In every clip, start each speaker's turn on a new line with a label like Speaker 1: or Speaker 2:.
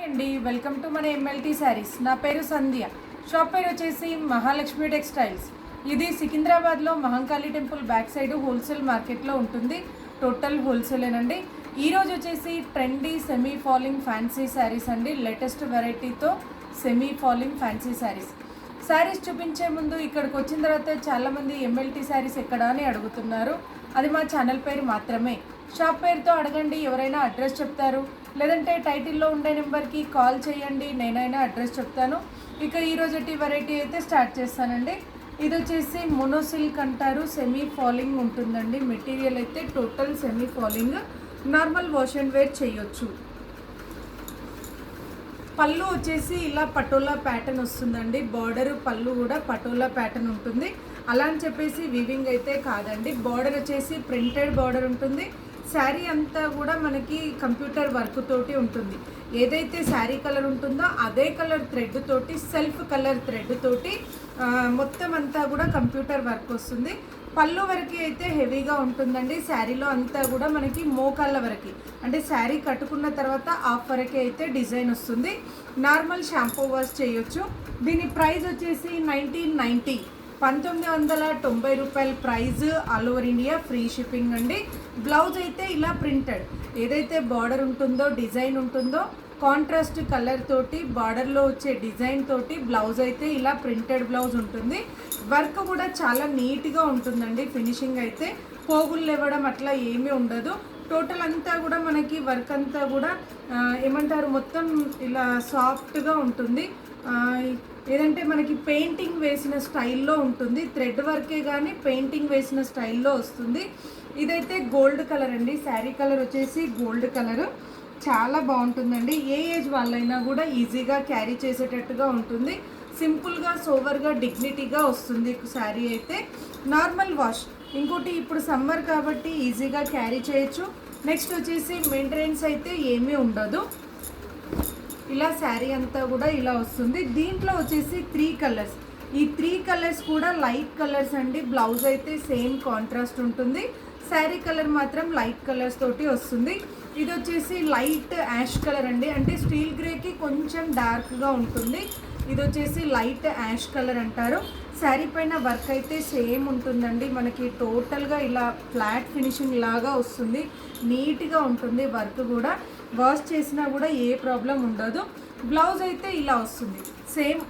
Speaker 1: అండి welcome to మన MLT saris. నా పేరు సంధ్య. షాప్ పేరు వచ్చేసి మహాలక్ష్మి టెక్స్టైల్స్. ఇది సికింద్రాబాద్లో Mahankali temple back side wholesale మార్కెట్లో ఉంటుంది. టోటల్ హోల్సేలేనండి. ఈరోజు వచ్చేసి trendy semi falling fancy saris అండి. లేటెస్ట్ వెరైటీతో సెమీ ఫాలింగ్ ఫ్యాన్సీ శారీస్ చూపించే ముందు ఇక్కడికి వచ్చిన తర్వాత చాలామంది ఎంఎల్టీ శారీస్ ఎక్కడ అని అడుగుతున్నారు. అది మా ఛానల్ పేరు మాత్రమే. షాప్ పేరుతో అడగండి, ఎవరైనా అడ్రస్ చెప్తారు. లేదంటే టైటిల్లో ఉండే నెంబర్కి కాల్ చేయండి, నేనైనా అడ్రస్ చెప్తాను. ఇక ఈరోజు వెరైటీ అయితే స్టార్ట్ చేస్తానండి. ఇది వచ్చేసి మోనోసిల్క్ అంటారు. సెమీ ఫాలింగ్ ఉంటుందండి. మెటీరియల్ అయితే total semi falling. Normal wash and wear చేయొచ్చు. పళ్ళు వచ్చేసి ఇలా పటోలా ప్యాటర్న్ వస్తుందండి. బార్డర్ పళ్ళు కూడా పటోలా ప్యాటర్న్ ఉంటుంది. అలా అని చెప్పేసి వివింగ్ అయితే కాదండి. బార్డర్ వచ్చేసి ప్రింటెడ్ బార్డర్ ఉంటుంది. శారీ అంతా కూడా మనకి కంప్యూటర్ వర్క్ తోటి ఉంటుంది. ఏదైతే శారీ కలర్ ఉంటుందో అదే కలర్ థ్రెడ్ తోటి, సెల్ఫ్ కలర్ థ్రెడ్ తోటి మొత్తం అంతా కూడా కంప్యూటర్ వర్క్ వస్తుంది. పళ్ళు వరకు అయితే హెవీగా ఉంటుందండి. శారీలో అంతా కూడా మనకి మోకాళ్ళ వరకు, అంటే శారీ కట్టుకున్న తర్వాత హాఫ్ వరకు అయితే డిజైన్ వస్తుంది. నార్మల్ షాంపూ వాష్ చేయొచ్చు. దీని ప్రైస్ వచ్చేసి 1990 రూపాయల price. All over India free shipping అండి. బ్లౌజ్ అయితే ఇలా ప్రింటెడ్, ఏదైతే బార్డర్ ఉంటుందో డిజైన్ ఉంటుందో కాంట్రాస్ట్ కలర్ తోటి బార్డర్లో వచ్చే డిజైన్ తోటి బ్లౌజ్ అయితే ఇలా ప్రింటెడ్ బ్లౌజ్ ఉంటుంది. వర్క్ కూడా చాలా నీట్గా ఉంటుందండి. ఫినిషింగ్ అయితే పోగులు ఇవ్వడం అట్లా ఏమీ ఉండదు. టోటల్ అంతా కూడా మనకి వర్క్ అంతా కూడా ఏమంటారు, మొత్తం ఇలా సాఫ్ట్గా ఉంటుంది. ఏదంటే మనకి పెయింటింగ్ వేసిన స్టైల్లో ఉంటుంది. థ్రెడ్ వర్కే కానీ పెయింటింగ్ వేసిన స్టైల్లో వస్తుంది. ఇదైతే గోల్డ్ కలర్ అండి. శారీ కలర్ వచ్చేసి గోల్డ్ కలరు. చాలా బాగుంటుందండి. ఏ ఏజ్ వాళ్ళైనా కూడా ఈజీగా క్యారీ చేసేటట్టుగా ఉంటుంది. సింపుల్గా సోవర్గా డిగ్నిటీగా వస్తుంది శారీ అయితే. Normal wash. ఇంకోటి ఇప్పుడు సమ్మర్ కాబట్టి ఈజీగా క్యారీ చేయొచ్చు. నెక్స్ట్ వచ్చేసి మెయింటెనెన్స్ అయితే ఏమీ ఉండదు. ఇలా శారీ అంతా కూడా ఇలా వస్తుంది. దీంట్లో వచ్చేసి 3 కలర్స్. ఈ 3 కలర్స్ కూడా లైట్ కలర్స్ అండి. బ్లౌజ్ అయితే సేమ్ కాంట్రాస్ట్ ఉంటుంది. శారీ కలర్ మాత్రం లైట్ కలర్స్ తోటి వస్తుంది. ఇది వచ్చేసి లైట్ యాష్ కలర్ అండి, అంటే స్టీల్ గ్రేకి కొంచెం డార్క్గా ఉంటుంది. ఇది వచ్చేసి లైట్ యాష్ కలర్ అంటారు. శారీ పైన వర్క్ అయితే సేమ్ ఉంటుందండి. మనకి టోటల్గా ఇలా ఫ్లాట్ ఫినిషింగ్ లాగా వస్తుంది. నీట్గా ఉంటుంది. వర్క్ కూడా వాష్ చేసినా కూడా ఏ ప్రాబ్లం ఉండదు. బ్లౌజ్ అయితే ఇలా వస్తుంది. సేమ్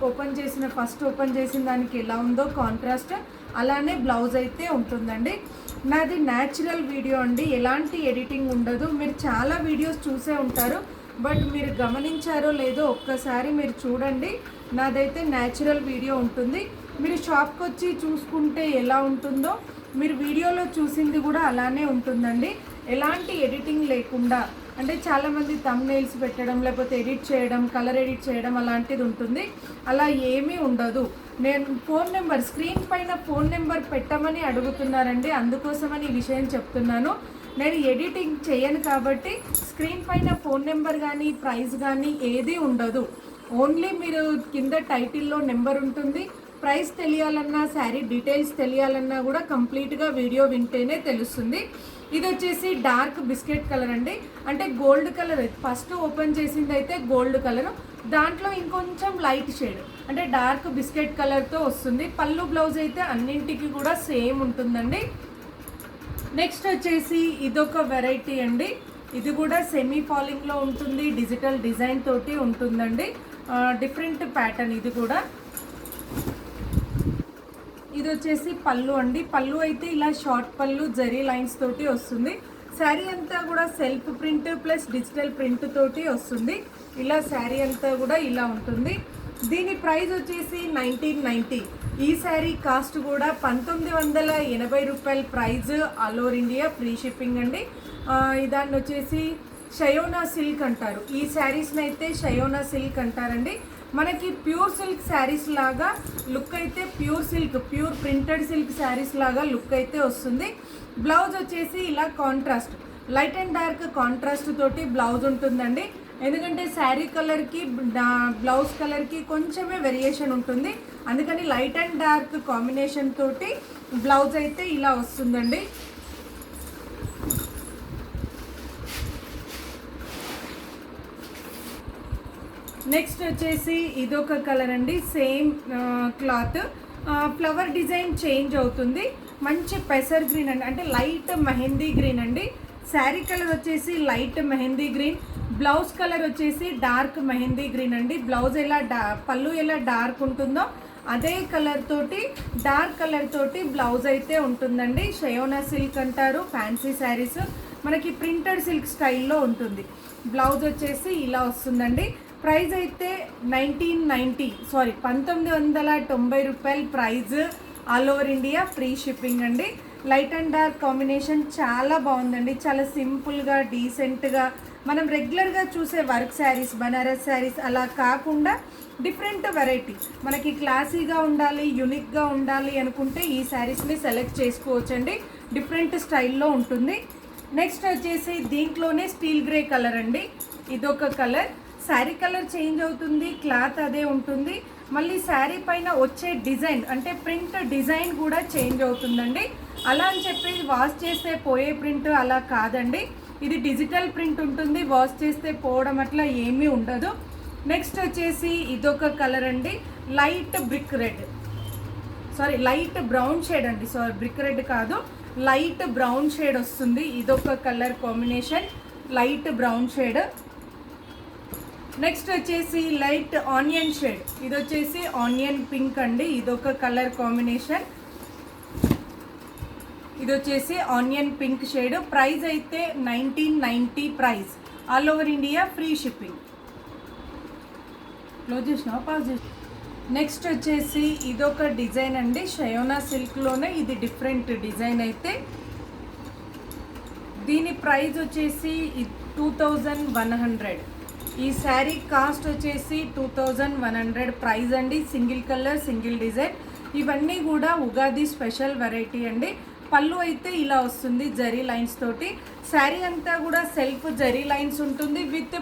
Speaker 1: ఫస్ట్ ఓపెన్ చేసిన దానికి ఎలా ఉందో కాంట్రాస్ట్ అలానే బ్లౌజ్ అయితే ఉంటుందండి. నాది న్యాచురల్ వీడియో అండి, ఎలాంటి ఎడిటింగ్ ఉండదు. మీరు చాలా వీడియోస్ చూసే ఉంటారు, బట్ మీరు గమనించారో లేదో ఒక్కసారి మీరు చూడండి. నాదైతే న్యాచురల్ వీడియో ఉంటుంది. మీరు షాప్కి వచ్చి చూసుకుంటే ఎలా ఉంటుందో మీరు వీడియోలో చూసింది కూడా అలానే ఉంటుందండి. ఎలాంటి ఎడిటింగ్ లేకుండా, అంటే చాలామంది థంబ్నెయిల్స్ పెట్టడం, లేకపోతే ఎడిట్ చేయడం, కలర్ ఎడిట్ చేయడం అలాంటిది ఉంటుంది. అలా ఏమీ ఉండదు. నేను ఫోన్ నెంబర్, స్క్రీన్ పైన ఫోన్ నెంబర్ పెట్టమని అడుగుతున్నారండి, అందుకోసమని ఈ విషయం చెప్తున్నాను. నేను ఎడిటింగ్ చేయను కాబట్టి స్క్రీన్ పైన ఫోన్ నెంబర్ కానీ ప్రైస్ కానీ ఏది ఉండదు. ఓన్లీ మీరు కింద టైటిల్లో నెంబర్ ఉంటుంది. ప్రైస్ తెలియాలన్నా, శారీ డీటెయిల్స్ తెలియాలన్నా కూడా కంప్లీట్గా వీడియో వింటేనే తెలుస్తుంది. ఇది వచ్చేసి డార్క్ బిస్కెట్ కలర్ అండి, అంటే గోల్డ్ కలర్. ఫస్ట్ ఓపెన్ చేసింది అయితే గోల్డ్ కలర్, దాంట్లో ఇంకొంచెం లైట్ షేడ్, అంటే డార్క్ బిస్కెట్ కలర్తో వస్తుంది. పళ్ళు బ్లౌజ్ అయితే అన్నింటికి కూడా సేమ్ ఉంటుందండి. నెక్స్ట్ వచ్చేసి ఇదొక వెరైటీ అండి. ఇది కూడా సెమీ ఫాలింగ్లో ఉంటుంది. డిజిటల్ డిజైన్ తోటి ఉంటుందండి. డిఫరెంట్ ప్యాటర్న్ ఇది కూడా. ఇది వచ్చేసి పళ్ళు అండి. పళ్ళు అయితే ఇలా షార్ట్ పళ్ళు జరీ లైన్స్ తోటి వస్తుంది. శారీ అంతా కూడా self print plus digital print తోటి వస్తుంది. ఇలా శారీ అంతా కూడా ఇలా ఉంటుంది. దీని ప్రైస్ వచ్చేసి 1990. ఈ శారీ కాస్ట్ కూడా 1980 రూపాయల price. All over India free shipping అండి. దాన్ని వచ్చేసి షయోనా సిల్క్ అంటారు. ఈ శారీస్ని అయితే షయోనా సిల్క్ అంటారండి. మనకి ప్యూర్ సిల్క్ శారీస్ లాగా లుక్ అయితే, ప్యూర్ ప్రింటెడ్ సిల్క్ శారీస్ లాగా లుక్ అయితే వస్తుంది. బ్లౌజ్ వచ్చేసి ఇలా contrast, light and dark contrast తోటి బ్లౌజ్ ఉంటుందండి. ఎందుకంటే శారీ కలర్కి బ్లౌజ్ కలర్కి కొంచెమే వేరియేషన్ ఉంటుంది, అందుకని లైట్ అండ్ డార్క్ కాంబినేషన్ తోటి బ్లౌజ్ అయితే ఇలా వస్తుందండి. నెక్స్ట్ వచ్చేసి ఇదొక కలర్ అండి, same cloth, flower design change అవుతుంది. మంచి పెసర్ గ్రీన్ అండి, అంటే లైట్ మెహందీ గ్రీన్ అండి. శారీ కలర్ వచ్చేసి light mehndi green, blouse colour వచ్చేసి డార్క్ మెహందీ గ్రీన్ అండి. బ్లౌజ్ ఎలా పళ్ళు ఎలా డార్క్ ఉంటుందో అదే కలర్ తోటి డార్క్ కలర్ తోటి బ్లౌజ్ అయితే ఉంటుందండి. షయోనా సిల్క్ అంటారు ఫ్యాన్సీ శారీస్, మనకి ప్రింటెడ్ సిల్క్ స్టైల్లో ఉంటుంది. బ్లౌజ్ వచ్చేసి ఇలా వస్తుందండి. ప్రైస్ అయితే 1990 రూపాయలు price. All over India free shipping అండి. లైట్ అండ్ డార్క్ కాంబినేషన్ చాలా బాగుందండి. చాలా సింపుల్గా డీసెంట్గా మనం రెగ్యులర్గా చూసే వర్క్ శారీస్, బనారస్ శారీస్ అలా కాకుండా డిఫరెంట్ వెరైటీ, మనకి క్లాసీగా ఉండాలి, యూనిక్గా ఉండాలి అనుకుంటే ఈ శారీస్ని సెలెక్ట్ చేసుకోవచ్చండి. డిఫరెంట్ స్టైల్లో ఉంటుంది. నెక్స్ట్ వచ్చేసి దీంట్లోనే స్టీల్ గ్రే కలర్ అండి. ఇదొక కలర్. శారీ కలర్ చేంజ్ అవుతుంది, క్లాత్ అదే ఉంటుంది. మళ్ళీ శారీ పైన వచ్చే డిజైన్ అంటే ప్రింట్ డిజైన్ కూడా చేంజ్ అవుతుందండి. అలా అని చెప్పి వాష్ చేస్తే పోయే ప్రింట్ అలా కాదండి. ఇది డిజిటల్ ప్రింట్ ఉంటుంది, వాష్ చేస్తే పోవడం అట్లా ఏమీ ఉండదు. నెక్స్ట్ వచ్చేసి ఇదొక కలర్ అండి, లైట్ బ్రౌన్ షేడ్ అండి. బ్రిక్ రెడ్ కాదు, లైట్ బ్రౌన్ షేడ్ వస్తుంది. ఇదొక colour combination, light brown shade. Next వచ్చేసి లైట్ ఆనియన్ షేడ్, ఇది వచ్చేసి ఆనియన్ పింక్ అండి. ఇదొక కలర్ కాంబినేషన్, ఇది వచ్చేసి ఆనియన్ పింక్ షేడ్. ప్రైస్ అయితే 1990 price. All over India free shipping. Close చేసినా పాస్ చేసి. నెక్స్ట్ వచ్చేసి ఇదొక డిజైన్ అండి, షయోనా సిల్క్లోనే ఇది డిఫరెంట్ డిజైన్. అయితే దీని ప్రైస్ వచ్చేసి 2100. ఈ శారీ కాస్ట్ వచ్చేసి 2100 ప్రైస్ అండి. Single colour, single design. ఇవన్నీ కూడా ఉగాది స్పెషల్ వెరైటీ అండి. పళ్ళు అయితే ఇలా వస్తుంది జరీ లైన్స్ తోటి. శారీ అంతా కూడా సెల్ఫ్ జరీ లైన్స్ ఉంటుంది, విత్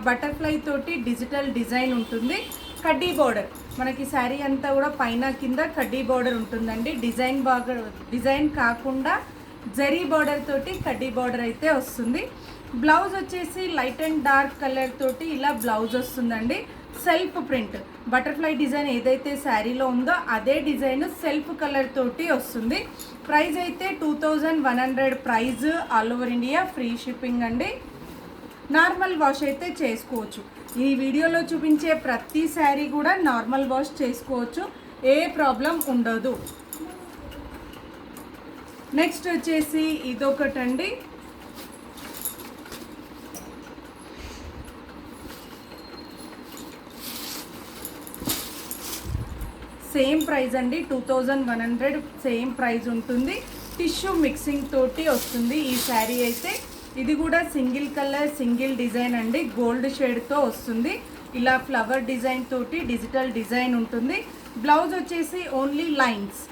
Speaker 1: బటర్ఫ్లై తోటి డిజిటల్ డిజైన్ ఉంటుంది. కడ్డీ బార్డర్, మనకి శారీ అంతా కూడా పైన కింద కడ్డీ బార్డర్ ఉంటుందండి. డిజైన్ కాకుండా జరీ బార్డర్ తోటి కడ్డీ బార్డర్ అయితే వస్తుంది. బ్లౌజ్ వచ్చేసి లైట్ అండ్ డార్క్ కలర్ తోటి ఇలా బ్లౌజ్ వస్తుందండి. సెల్ఫ్ ప్రింట్ బటర్ఫ్లై డిజైన్ ఏదైతే శారీలో ఉందో అదే డిజైన్ సెల్ఫ్ కలర్ తోటి వస్తుంది. ప్రైస్ అయితే 2100 price. All over India free shipping అండి. నార్మల్ వాష్ అయితే చేసుకోవచ్చు. ఈ వీడియోలో చూపించే ప్రతి శారీ కూడా నార్మల్ వాష్ చేసుకోవచ్చు, ఏ ప్రాబ్లం ఉండదు. నెక్స్ట్ వచ్చేసి ఇదొకటండి, సేమ్ ప్రైస్ అండి 2100 సేమ్ ప్రైస్ ఉంటుంది. టిష్యూ మిక్సింగ్ తోటి వస్తుంది ఈ శారీ అయితే. ఇది కూడా సింగిల్ కలర్, సింగిల్ డిజైన్ అండి. గోల్డ్ షేడ్తో వస్తుంది. ఇలా ఫ్లవర్ డిజైన్ తోటి డిజిటల్ డిజైన్ ఉంటుంది. బ్లౌజ్ వచ్చేసి ఓన్లీ లైన్స్,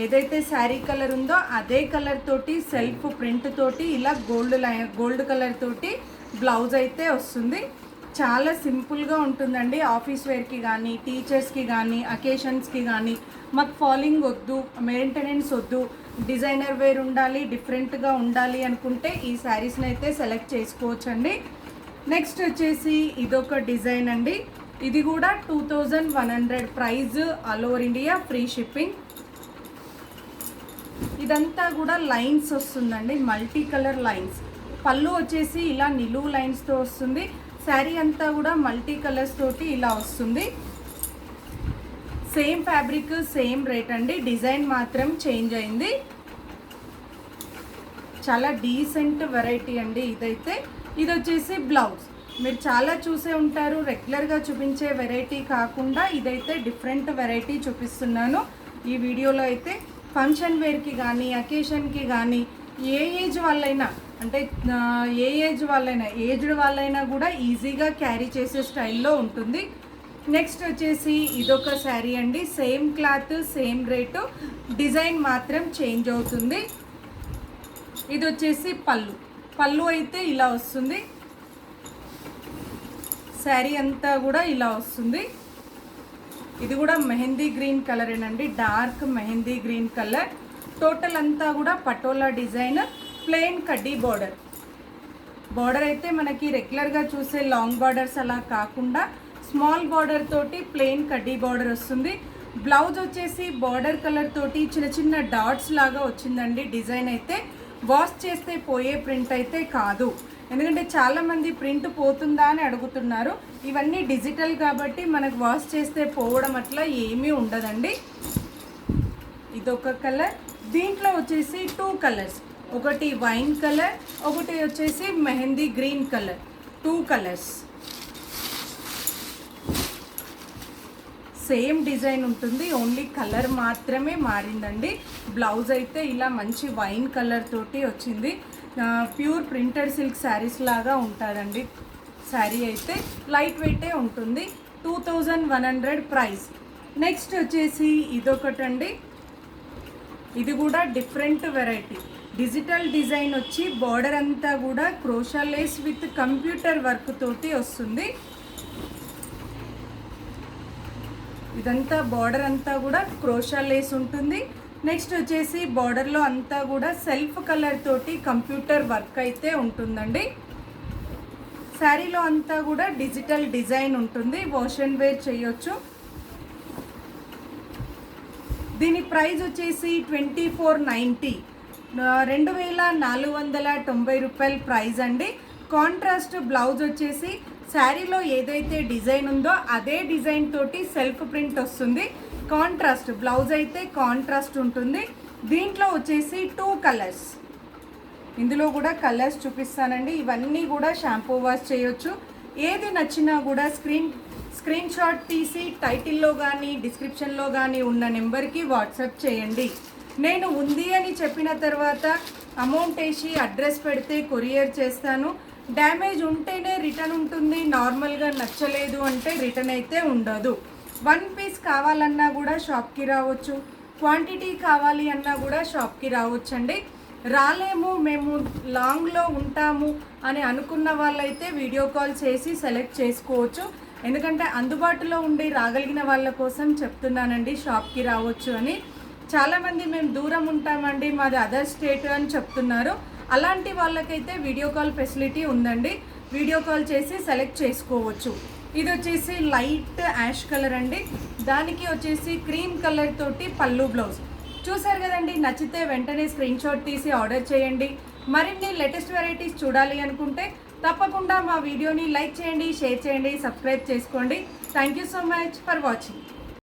Speaker 1: ఏదైతే శారీ కలర్ ఉందో అదే కలర్ తోటి సెల్ఫ్ ప్రింట్ తోటి ఇలా గోల్డ్ కలర్ తోటి బ్లౌజ్ అయితే వస్తుంది. చాలా సింపుల్గా ఉంటుందండి. ఆఫీస్ వేర్కి కానీ, టీచర్స్కి కానీ, అకేషన్స్కి కానీ, మాకు ఫాలింగ్ వద్దు, మెయింటెనెన్స్ వద్దు, డిజైనర్ వేర్ ఉండాలి, డిఫరెంట్గా ఉండాలి అనుకుంటే ఈ శారీస్ని అయితే సెలెక్ట్ చేసుకోవచ్చండి. నెక్స్ట్ వచ్చేసి ఇదొక డిజైన్ అండి. ఇది కూడా 2100 price. All over India free shipping. ఇదంతా కూడా లైన్స్ వస్తుందండి, మల్టీ కలర్ లైన్స్. పళ్ళు వచ్చేసి ఇలా నిలువు లైన్స్తో వస్తుంది. శారీ అంతా కూడా మల్టీ కలర్స్ తోటి ఇలా వస్తుంది. సేమ్ ఫ్యాబ్రిక్, సేమ్ రేట్ అండి. డిజైన్ మాత్రం చేంజ్ అయింది. చాలా డీసెంట్ వెరైటీ అండి ఇదైతే. ఇది వచ్చేసి బ్లౌజ్, మీరు చాలా చూసే ఉంటారు. రెగ్యులర్గా చూపించే వెరైటీ కాకుండా ఇదైతే డిఫరెంట్ వెరైటీ చూపిస్తున్నాను ఈ వీడియోలో అయితే. ఫంక్షన్ వేర్కి కానీ, అకేషన్కి కానీ, ఏ ఏజ్ వాళ్ళైనా, అంటే ఏ ఏజ్ వాళ్ళైనా, ఏజ్డ్ వాళ్ళైనా కూడా ఈజీగా క్యారీ చేసే స్టైల్లో ఉంటుంది. నెక్స్ట్ వచ్చేసి ఇదొక శారీ అండి. Same cloth, same rate, design మాత్రం చేంజ్ అవుతుంది. ఇది వచ్చేసి పళ్ళు అయితే ఇలా వస్తుంది. శారీ అంతా కూడా ఇలా వస్తుంది. ఇది కూడా మెహందీ గ్రీన్ కలరేనండి, dark mehndi green colour. Total అంతా కూడా పటోలా డిజైన్, ప్లెయిన్ కడ్డీ బార్డర్ అయితే మనకి రెగ్యులర్గా చూసే లాంగ్ బార్డర్స్ అలా కాకుండా స్మాల్ బార్డర్ తోటి ప్లెయిన్ కడ్డీ బార్డర్ వస్తుంది. బ్లౌజ్ వచ్చేసి బార్డర్ కలర్ తోటి చిన్న చిన్న డాట్స్ లాగా వచ్చిందండి. డిజైన్ అయితే వాష్ చేస్తే పోయే ప్రింట్ అయితే కాదు, ఎందుకంటే చాలామంది ప్రింట్ పోతుందా అని అడుగుతున్నారు. ఇవన్నీ డిజిటల్ కాబట్టి మనకు వాష్ చేస్తే పోవడం అట్లా ఏమీ ఉండదండి. ఇదొక కలర్. దీంట్లో వచ్చేసి 2 కలర్స్, ఒకటి వైన్ కలర్, ఒకటి వచ్చేసి mehndi green colour. 2 colours same design ఉంటుంది, ఓన్లీ కలర్ మాత్రమే మారిందండి. బ్లౌజ్ అయితే ఇలా మంచి వైన్ కలర్ తోటి వచ్చింది. ప్యూర్ ప్రింటెడ్ సిల్క్ శారీస్ లాగా ఉంటుందండి. శారీ అయితే లైట్ వెయిటే ఉంటుంది. 2100 ప్రైస్. నెక్స్ట్ వచ్చేసి ఇదొకటండి, ఇది కూడా డిఫరెంట్ వెరైటీ. డిజిటల్ డిజైన్ వచ్చి బార్డర్ అంతా కూడా crochet Lay's with computer work తోటి వస్తుంది. ఇదంతా బార్డర్ అంతా కూడా క్రోషా లేస్ ఉంటుంది. నెక్స్ట్ వచ్చేసి బార్డర్లో అంతా కూడా సెల్ఫ్ కలర్ తోటి కంప్యూటర్ వర్క్ అయితే ఉంటుందండి. శారీలో అంతా కూడా డిజిటల్ డిజైన్ ఉంటుంది, వాష్ అండ్ వేర్ చేయొచ్చు. దీని ప్రైస్ వచ్చేసి 2490, 2490 రూపాయల ప్రైస్ అండి. కాంట్రాస్ట్ బ్లౌజ్ వచ్చేసి శారీలో ఏదైతే డిజైన్ ఉందో అదే డిజైన్ తోటి సెల్ఫ్ ప్రింట్ వస్తుంది. కాంట్రాస్ట్ బ్లౌజ్ అయితే కాంట్రాస్ట్ ఉంటుంది. దీంట్లో వచ్చేసి 2 కలర్స్, ఇందులో కూడా కలర్స్ చూపిస్తానండి. ఇవన్నీ కూడా షాంపూ వాష్ చేయొచ్చు. ఏది నచ్చినా కూడా స్క్రీన్ షాట్ తీసి టైటిల్లో కానీ డిస్క్రిప్షన్లో కానీ ఉన్న నెంబర్కి వాట్సాప్ చేయండి. నేను ఉంది అని చెప్పిన తర్వాత అమౌంట్ వేసి అడ్రస్ పెడితే కొరియర్ చేస్తాను. డ్యామేజ్ ఉంటేనే రిటర్న్ ఉంటుంది, నార్మల్గా నచ్చలేదు అంటే రిటర్న్ అయితే ఉండదు. 1 పీస్ కావాలన్నా కూడా షాప్కి రావచ్చు, క్వాంటిటీ కావాలి అన్నా కూడా షాప్కి రావచ్చండి. రాలేము, మేము లాంగ్లో ఉంటాము అని అనుకున్న వాళ్ళైతే వీడియో కాల్ చేసి సెలెక్ట్ చేసుకోవచ్చు. ఎందుకంటే అందుబాటులో ఉండి రాగలిగిన వాళ్ళ కోసం చెప్తున్నానండి షాప్కి రావచ్చు అని. చాలామంది మేము దూరం ఉంటామండి, మాది అదర్ స్టేట్ అని చెప్తున్నారు. అలాంటి వాళ్ళకైతే వీడియో కాల్ ఫెసిలిటీ ఉందండి, వీడియో కాల్ చేసి సెలెక్ట్ చేసుకోవచ్చు. ఇది వచ్చేసి లైట్ యాష్ కలర్ అండి, దానికి వచ్చేసి క్రీమ్ కలర్ తోటి పళ్ళు బ్లౌజ్. చూసారు కదండి, నచ్చితే వెంటనే స్క్రీన్ షాట్ తీసి ఆర్డర్ చేయండి. మరిన్ని లేటెస్ట్ వెరైటీస్ చూడాలి అనుకుంటే తప్పకుండా మా వీడియోని లైక్ చేయండి, షేర్ చేయండి, సబ్స్క్రైబ్ చేసుకోండి. Thank you so much for watching.